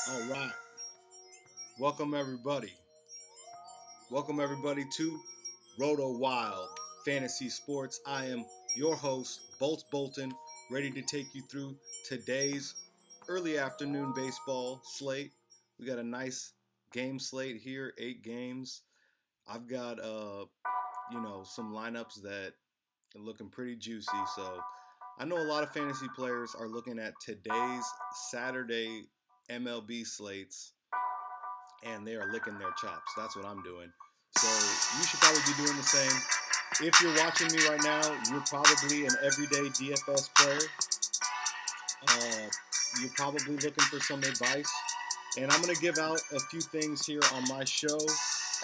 All right. Welcome everybody. Welcome everybody to RotoWild Fantasy Sports. I am your host, Bolts Bolton, ready to take you through today's early afternoon baseball slate. We got a nice game slate here, 8 games. I've got some lineups that are looking pretty juicy. So I know a lot of fantasy players are looking at today's Saturday MLB slates and they are licking their chops. That's what I'm doing. So you should probably be doing the same. If you're watching me right now, you're probably an everyday DFS player. You're probably looking for some advice. And I'm going to give out a few things here on my show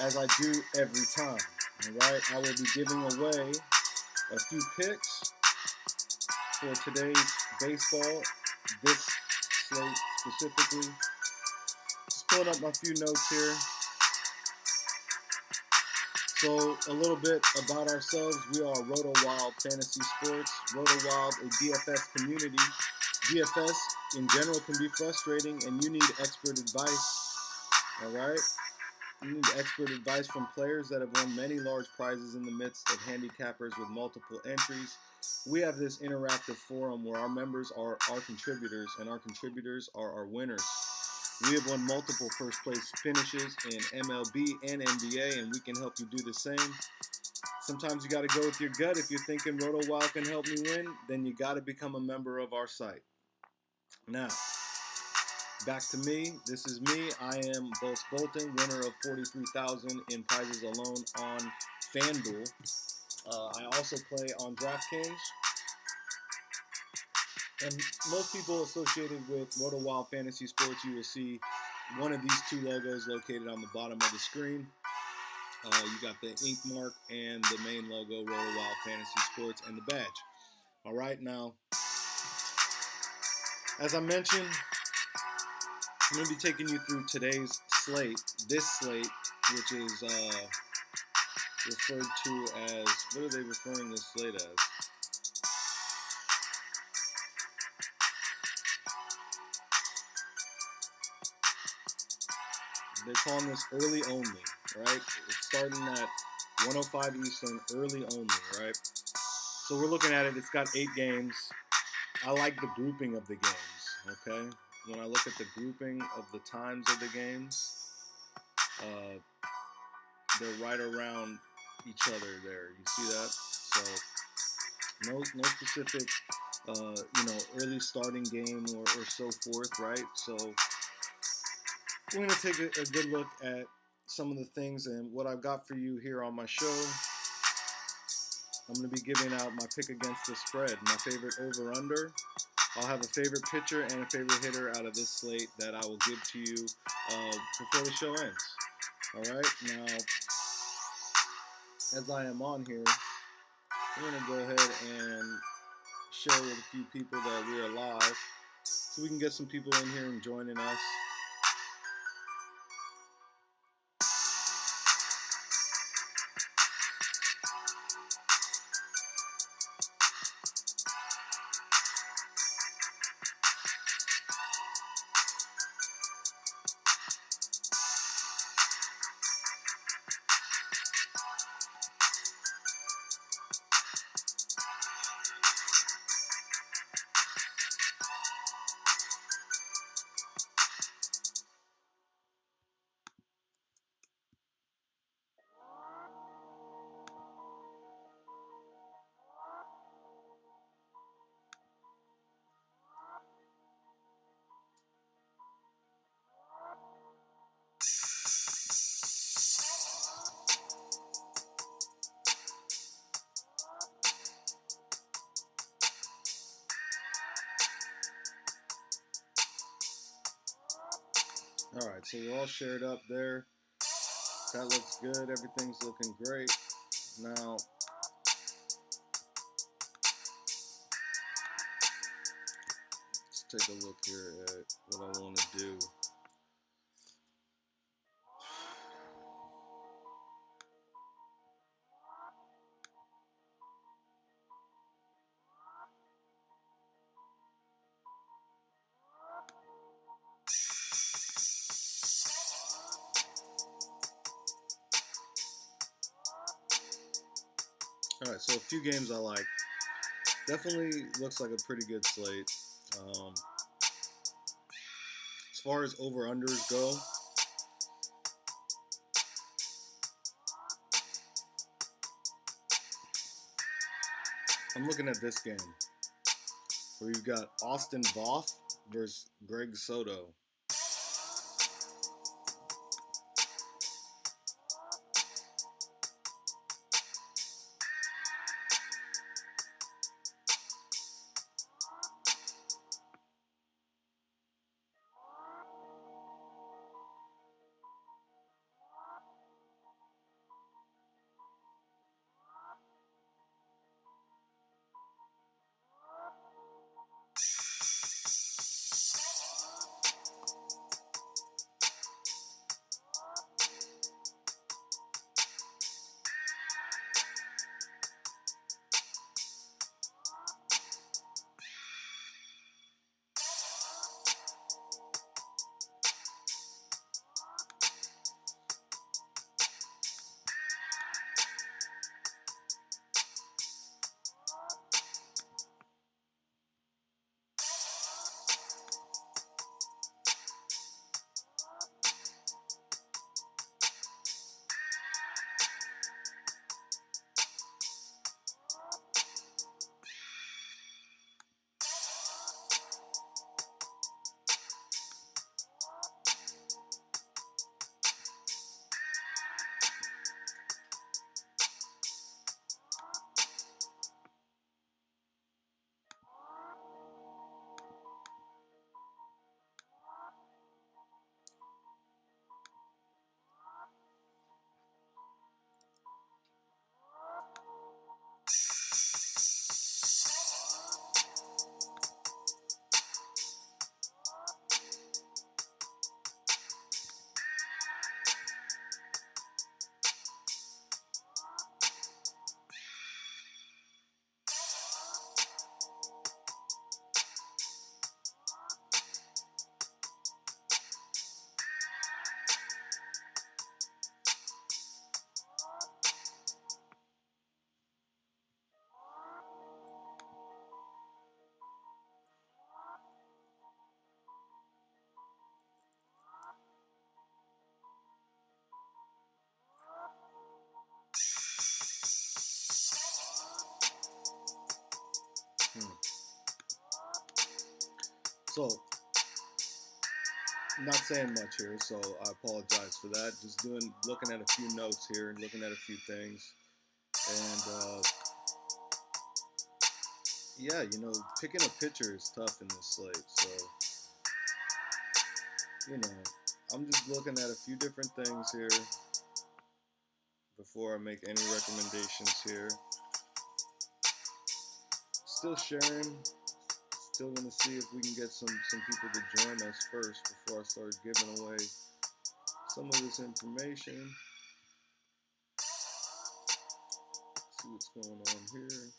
as I do every time. All right, I will be giving away a few picks for today's baseball, this slate specifically. Just pulling up my few notes here. So a little bit about ourselves. We are RotoWild Fantasy Sports. RotoWild, a DFS community. DFS in general can be frustrating and you need expert advice. All right? You need expert advice from players that have won many large prizes in the midst of handicappers with multiple entries. We have this interactive forum where our members are our contributors and our contributors are our winners. We have won multiple first place finishes in MLB and NBA, and we can help you do the same. Sometimes you got to go with your gut. If you're thinking RotoWild can help me win, then you got to become a member of our site. Now, back to me. This is me. I am Bolts Bolton, winner of $43,000 in prizes alone on FanDuel. I also play on DraftKings. And most people associated with RotoWild Fantasy Sports, you will see one of these two logos located on the bottom of the screen. You got the ink mark and the main logo, RotoWild Fantasy Sports, and the badge. All right, now, as I mentioned, I'm going to be taking you through today's slate. This slate, which is referred to as, what are they referring this slate as? They're calling this early only, right? It's starting at 105 Eastern, early only, right? So we're looking at it. It's got 8 games. I like the grouping of the games, okay? When I look at the grouping of the times of the games, they're right around each other there. You see that? So no specific, early starting game or so forth, right? So we're going to take a good look at some of the things and what I've got for you here on my show. I'm going to be giving out my pick against the spread, my favorite over-under. I'll have a favorite pitcher and a favorite hitter out of this slate that I will give to you before the show ends. All right, now, as I am on here, I'm going to go ahead and share with a few people that we are live so we can get some people in here and joining us. All right, so we're all shared up there. That looks good. Everything's looking great. Now, let's take a look here at what I want to do. All right, so a few games I like. Definitely looks like a pretty good slate. As far as over-unders go, I'm looking at this game where you've got Austin Voth versus Greg Soto. So, I'm not saying much here, so I apologize for that. Just looking at a few notes here and looking at a few things. And, yeah, picking a pitcher is tough in this slate. So, I'm just looking at a few different things here before I make any recommendations here. Still sharing. Still going to see if we can get some people to join us first before I start giving away some of this information. See what's going on here.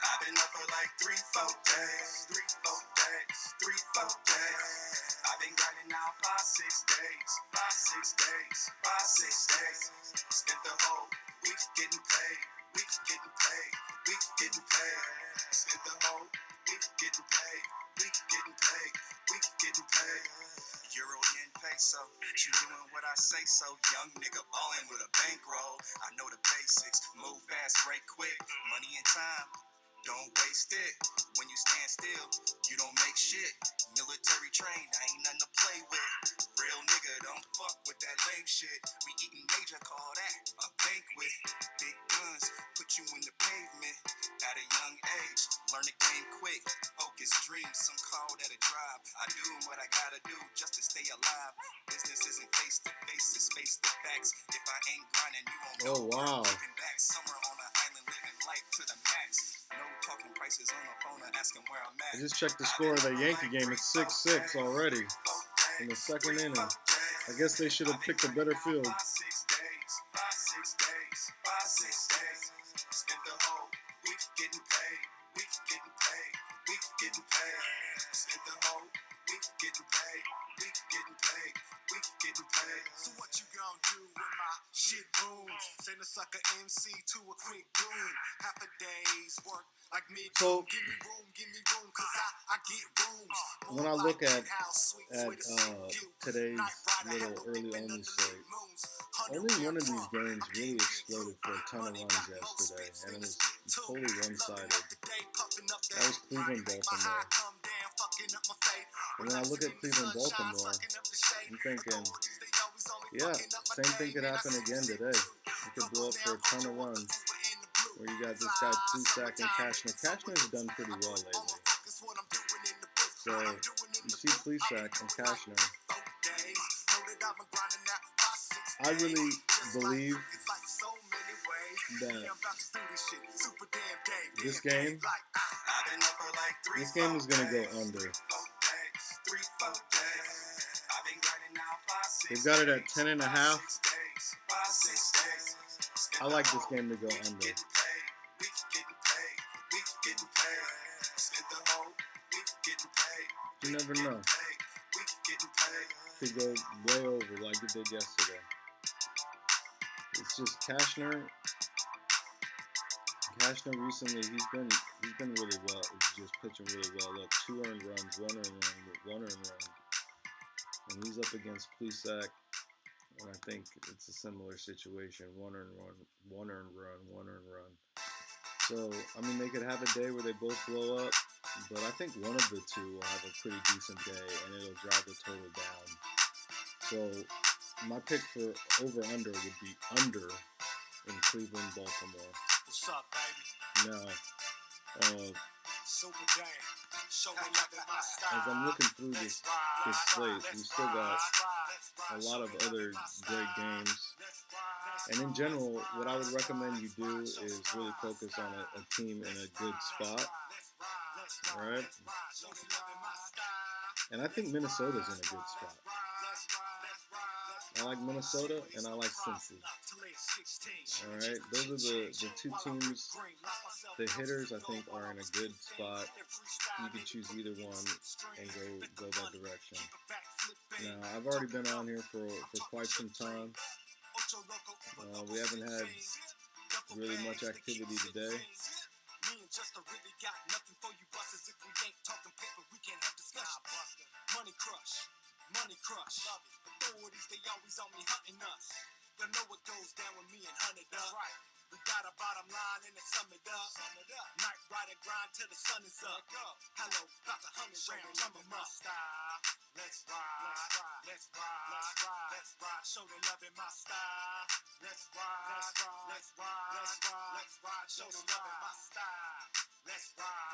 I've been up for like 3-4 days. I've been grinding now 5-6 days. 5-6 days. Spent the whole week getting paid. Spent the whole week getting paid. Euro, yen, peso. You doing what I say so. Young nigga ballin' with a bankroll. I know the basics. Move fast, break quick. Money and time. Don't waste it. When you stand still, you don't make shit. Military trained, I ain't nothing to play with. Real nigga, don't fuck with that lame shit. We eating major, call that a banquet. Big guns, put you in the pavement. At a young age, learn the game quick. Focus dreams, some call that a drive. I do what I gotta do just to stay alive. Business isn't face to face, it's face to facts. If I ain't grinding, you won't know. Oh, wow. Looking back, somewhere on an island, living life to the max. No talking prices on the phone or asking where I'm at. I just checked the score of the Yankee game. It's 6-6 already. in the second inning. I guess they should have picked a better field. 5, 6 days. Spent the whole week getting paid. Spent the whole week getting paid. So what you gonna do when my shit booms? Send a sucker MC to a quick boom. Half a day's work like mid. So give me room, cause I get rooms. when I look at today's little early only slate, only one of these games really exploded for a ton of runs yesterday, and it was totally one-sided. That was Cleveland-Baltimore. And when I look at Cleveland-Baltimore, I'm thinking, yeah, same thing could happen again today. It could blow up for a ton of runs, where you got this guy Plesac and Cashner. Cashner's done pretty well lately. So you see Plesac and Cashner. I really believe that this game is going to go under. They've got it at 10.5. I like this game to go under. You never know. Could go way over like it did yesterday. It's just Cashner recently, he's been really well. He's just pitching really well. Look, 2 earned runs, 1 earned run. And he's up against Plesac, and I think it's a similar situation. 1 earned run. So, I mean, they could have a day where they both blow up, but I think one of the two will have a pretty decent day, and it'll drive the total down. So, my pick for over-under would be under in Cleveland, Baltimore. What's up, baby? Now, Super game. as I'm looking through this slate, we still got a lot of other great games. And in general, what I would recommend you do is really focus on a team in a good spot. All right? And I think Minnesota's in a good spot. I like Minnesota, and I like Cincy. All right? Those are the two teams. The hitters, I think, are in a good spot. You can choose either one and go that direction. Now, I've already been on here for quite some time. We haven't had really much activity today. Money crush. Authorities, they always on me hunting us. You know what goes down with me and Hunted Up. Right. We got a bottom line and it's sum it up. Night ride and grind till the sun is up. Hello, about the 100 round drummer my style. Let's ride. Show the love in my style. Let's ride. Show the love in my style. Let's ride.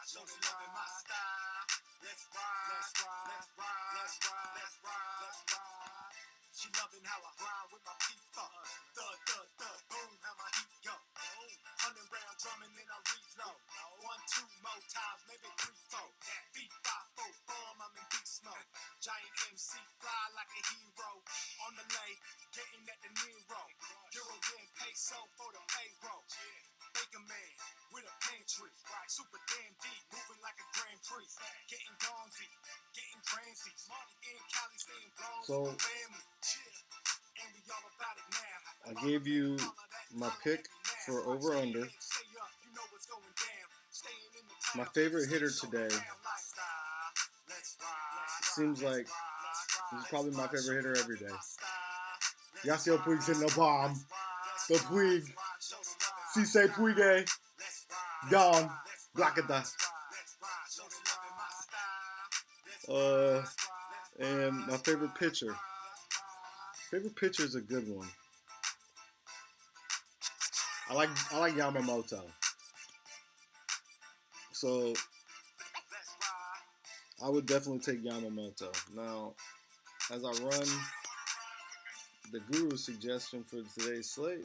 Show the love in my style. Let's ride. She loving how I ride with my feet up. Thud, boom, how my heat go. 100 round drumming and I reload. 1, 2 more times, maybe 3, 4. Feet 5, 4, form, I'm in beast mode. Giant MC fly like a hero. On the lay, getting at the Nero. Euro yen peso for the payroll. Baker man with a pantry. Super damn deep, moving like a Grand Prix. Getting gonzy, getting crazy. Money in Cali, staying blown with the family. And we all about it now. I gave you my pick for over-under. My favorite hitter today seems like he's probably my favorite hitter every day. Yasiel Puig's hitting the bomb. The Puig. Cisse Puig. Gone. Blackada. And my favorite pitcher. Favorite pitcher is a good one. I like Yamamoto. So I would definitely take Yamamoto. Now, as I run the Guru's suggestion for today's slate,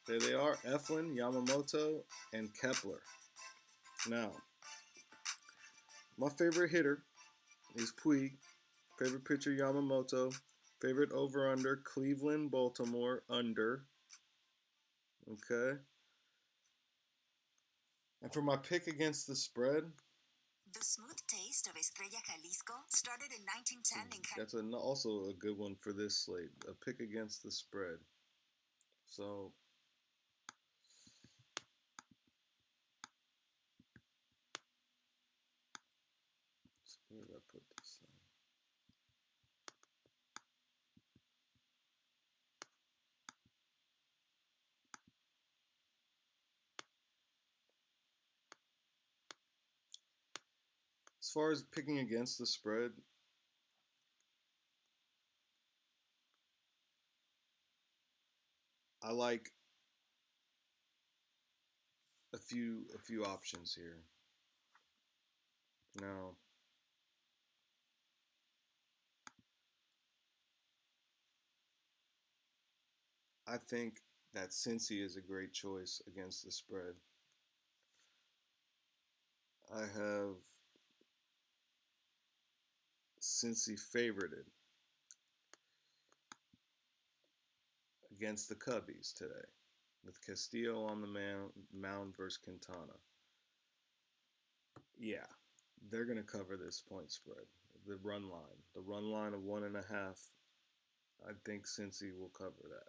there they are: Eflin, Yamamoto, and Kepler. Now, My favorite hitter is Puig. Favorite pitcher, Yamamoto. Favorite over-under, Cleveland, Baltimore, under. Okay. And for my pick against the spread, the smooth taste of Estrella Jalisco started in 1910 in that's also a good one for this slate. A pick against the spread. So where did I put this thing? As far as picking against the spread, I like a few options here. Now, I think that Cincy is a great choice against the spread. I have Cincy favorited against the Cubbies today, with Castillo on the mound versus Quintana. Yeah, they're going to cover this point spread. The run line of 1.5. I think Cincy will cover that.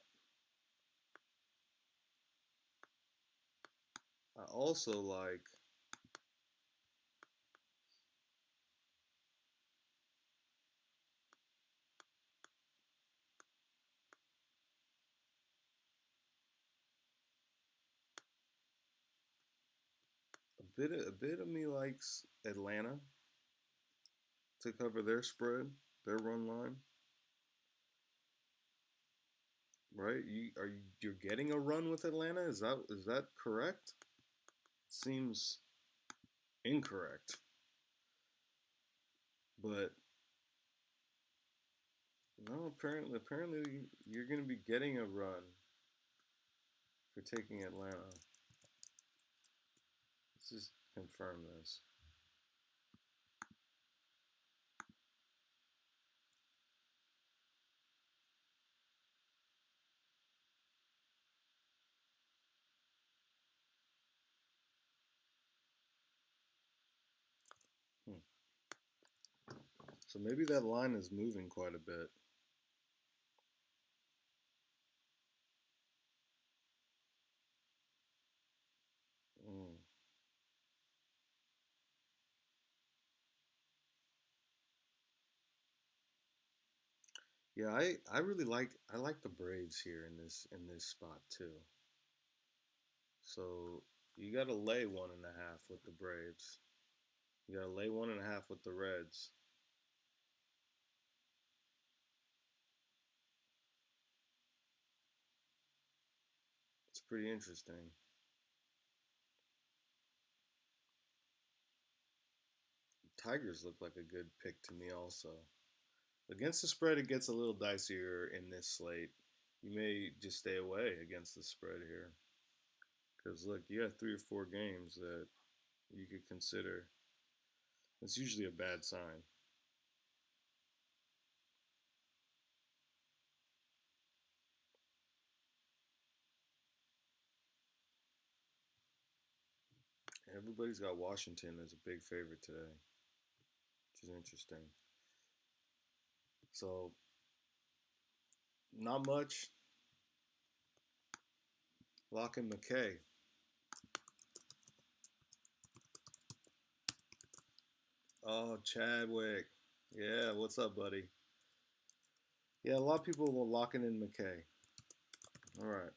I also like a bit of me likes Atlanta to cover their spread, their run line. Right? You're getting a run with Atlanta? Is that correct? Seems incorrect. But no, apparently you're going to be getting a run for taking Atlanta. Let's just confirm this. So maybe that line is moving quite a bit. Mm. Yeah, I really like the Braves here in this spot too. So you got to lay 1.5 with the Braves. You got to lay 1.5 with the Reds. It's pretty interesting. Tigers look like a good pick to me also. Against the spread, it gets a little dicier in this slate. You may just stay away against the spread here. Because look, you have 3 or 4 games that you could consider. It's usually a bad sign. Everybody's got Washington as a big favorite today, which is interesting. So, not much. Lock in McKay. Oh, Chadwick. Yeah, what's up, buddy? Yeah, a lot of people were locking in McKay. All right.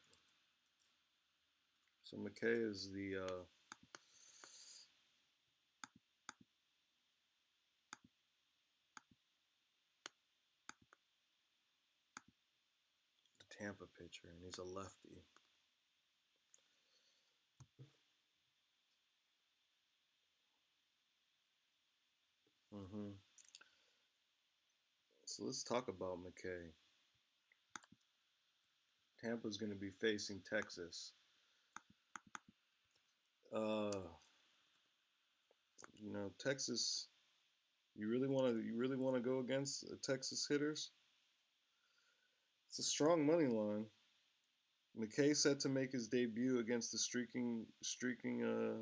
So McKay is the Tampa pitcher, and he's a lefty. Mm-hmm. So let's talk about McKay. Tampa's going to be facing Texas. Uh, Texas You really want to go against Texas hitters? It's a strong money line. McKay set to make his debut against the streaking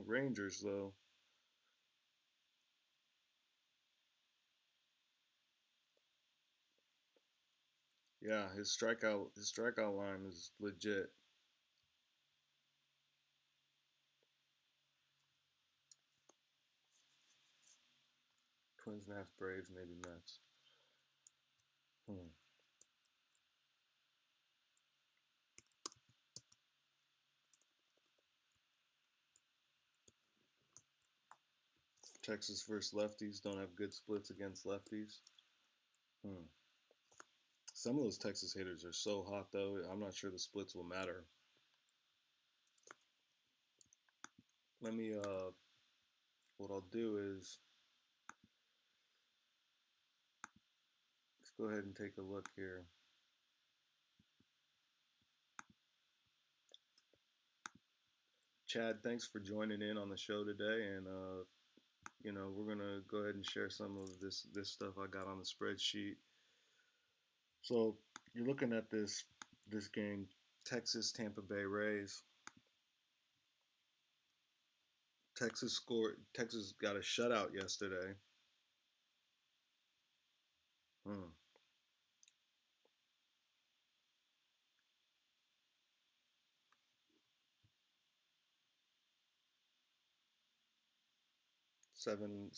Rangers though. Yeah, his strikeout line is legit. Twins, Nats, Braves, maybe Mets. Hmm. Texas versus lefties don't have good splits against lefties. Hmm. Some of those Texas hitters are so hot though. I'm not sure the splits will matter. Let me what I'll do is let's go ahead and take a look here. Chad, thanks for joining in on the show today, and we're gonna go ahead and share some of this stuff I got on the spreadsheet. So you're looking at this game, Texas Tampa Bay Rays. Texas got a shutout yesterday. Hmm. 7-7.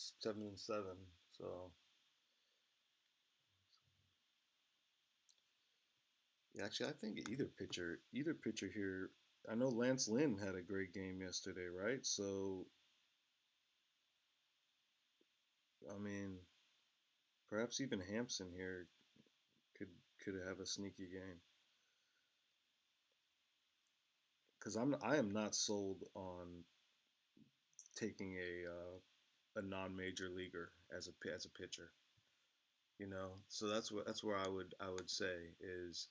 So yeah, actually, I think either pitcher here. I know Lance Lynn had a great game yesterday, right? So I mean, perhaps even Hampson here could have a sneaky game. Because I am not sold on taking a non-major leaguer as a pitcher. So that's where I would say is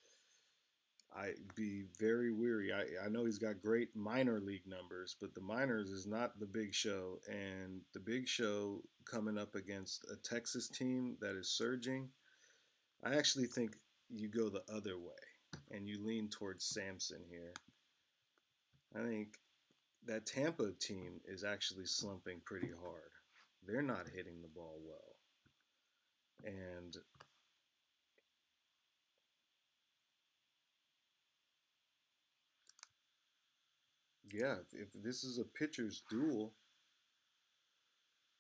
I be very weary. I know he's got great minor league numbers, but the minors is not the big show, and the big show coming up against a Texas team that is surging. I actually think you go the other way and you lean towards Samson here. I think that Tampa team is actually slumping pretty hard. They're not hitting the ball well. And yeah, if this is a pitcher's duel,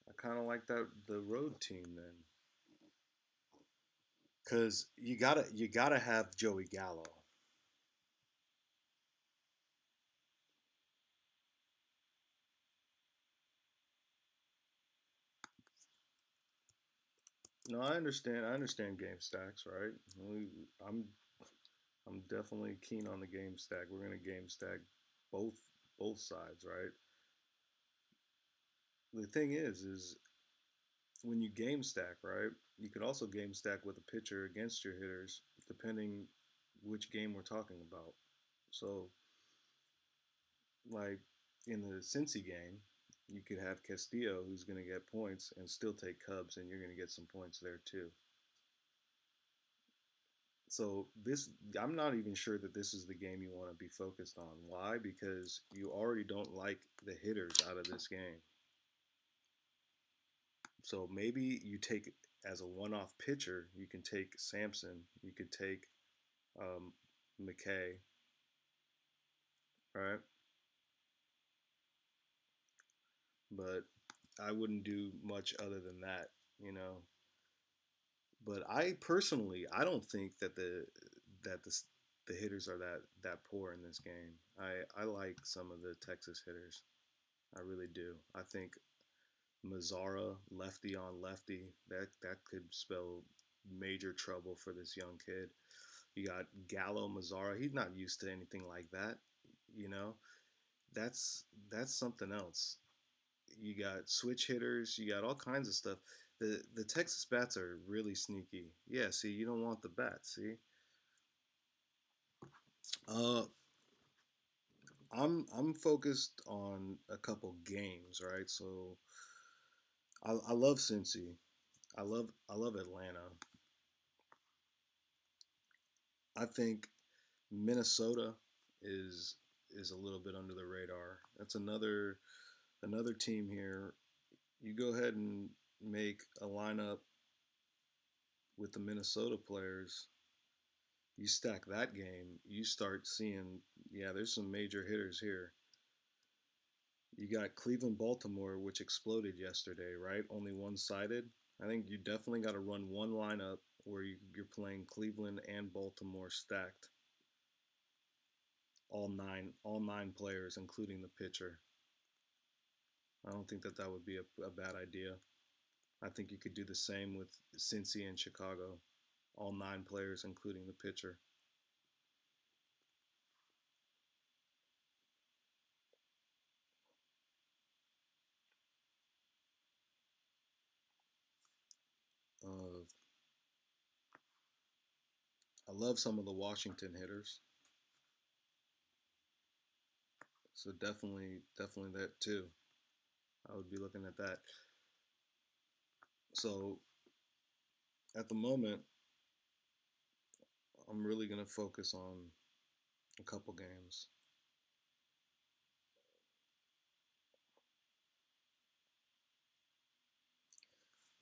I kind of like the road team then, because you gotta have Joey Gallo. No, I understand game stacks, right? I'm definitely keen on the game stack. We're gonna game stack both sides, right? The thing is when you game stack, right? You could also game stack with a pitcher against your hitters, depending which game we're talking about. So, like in the Cincy game, you could have Castillo, who's going to get points, and still take Cubs, and you're going to get some points there too. So I'm not even sure that this is the game you want to be focused on. Why? Because you already don't like the hitters out of this game. So maybe you take as a one-off pitcher, you can take Sampson, you could take um, McKay, right? But I wouldn't do much other than that, you know. But I don't think that the hitters are that poor in this game. I like some of the Texas hitters. I really do. I think Mazzara, lefty on lefty, that could spell major trouble for this young kid. You got Gallo Mazzara. He's not used to anything like that. You know, that's something else. You got switch hitters. You got all kinds of stuff. The Texas bats are really sneaky. Yeah, see, you don't want the bats. See, uh, I'm focused on a couple games, right? So I love Cincy. I love Atlanta. I think Minnesota is is a little bit under the radar. That's another team here. You go ahead and make a lineup with the Minnesota players. You stack that game, you start seeing, yeah, there's some major hitters here. You got Cleveland Baltimore, which exploded yesterday, right? Only one sided. I think you definitely got to run one lineup where you're playing Cleveland and Baltimore stacked, all nine players, including the pitcher. I don't think that would be a bad idea. I think you could do the same with Cincy and Chicago, all nine players, including the pitcher. Uh, I love some of the Washington hitters, so definitely that too. I would be looking at that. So at the moment, I'm really gonna focus on a couple games.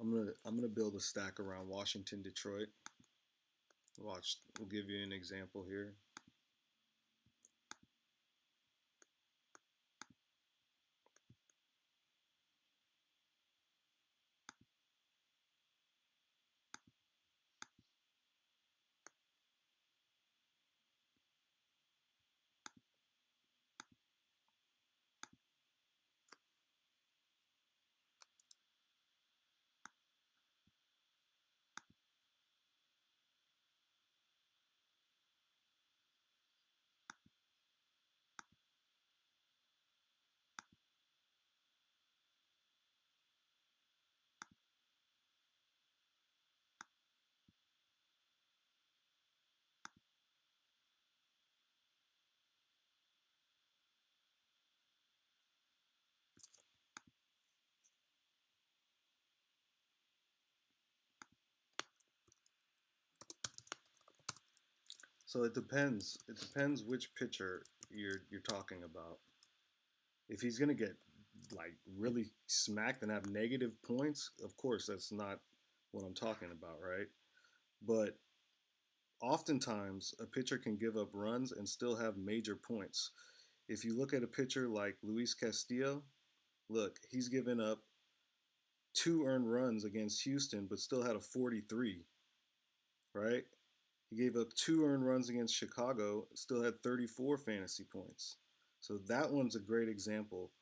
I'm gonna build a stack around Washington, Detroit. Watch, we'll give you an example here. So it depends. It depends which pitcher you're talking about. If he's gonna get like really smacked and have negative points, of course that's not what I'm talking about, right? But oftentimes a pitcher can give up runs and still have major points. If you look at a pitcher like Luis Castillo, look, he's given up two earned runs against Houston, but still had a 43, right? He gave up two earned runs against Chicago, still had 34 fantasy points. So that one's a great example.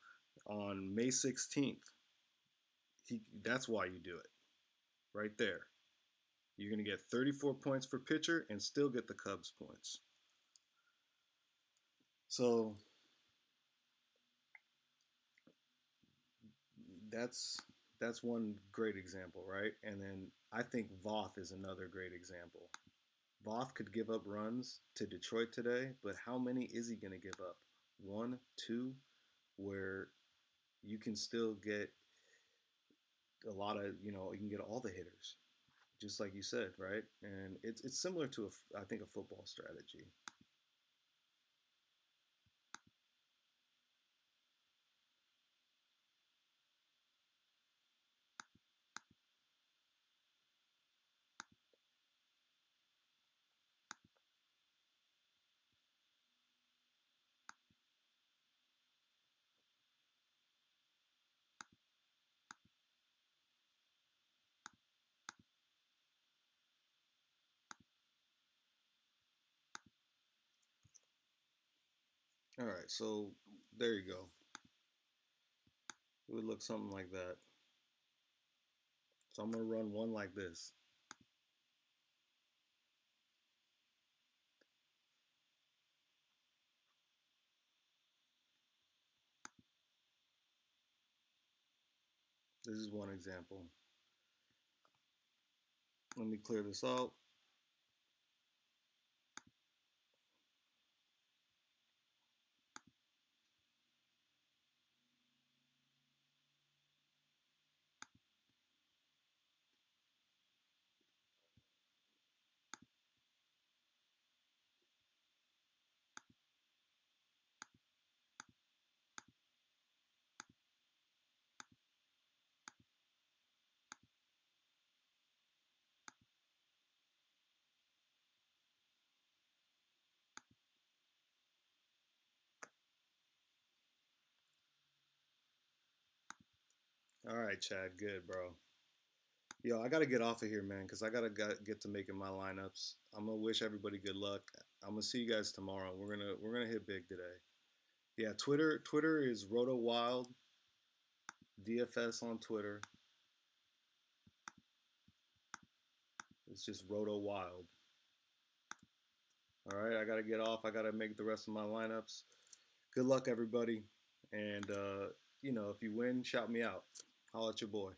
On May 16th, that's why you do it right there. You're going to get 34 points for pitcher and still get the Cubs points. So that's that's one great example, right? And then I think Voth is another great example. Voth could give up runs to Detroit today, but how many is he going to give up? One, two, where you can still get a lot of, you can get all the hitters, just like you said, right? And it's similar to I think a football strategy. All right, so there you go. It would look something like that. So I'm gonna run one like this. This is one example. Let me clear this out. All right, Chad. Good, bro. Yo, I gotta get off of here, man, because I gotta get to making my lineups. I'm gonna wish everybody good luck. I'm gonna see you guys tomorrow. We're gonna hit big today. Yeah, Twitter is RotoWild DFS on Twitter. It's just RotoWild. All right, I gotta get off. I gotta make the rest of my lineups. Good luck, everybody. And if you win, shout me out. Holla at your boy.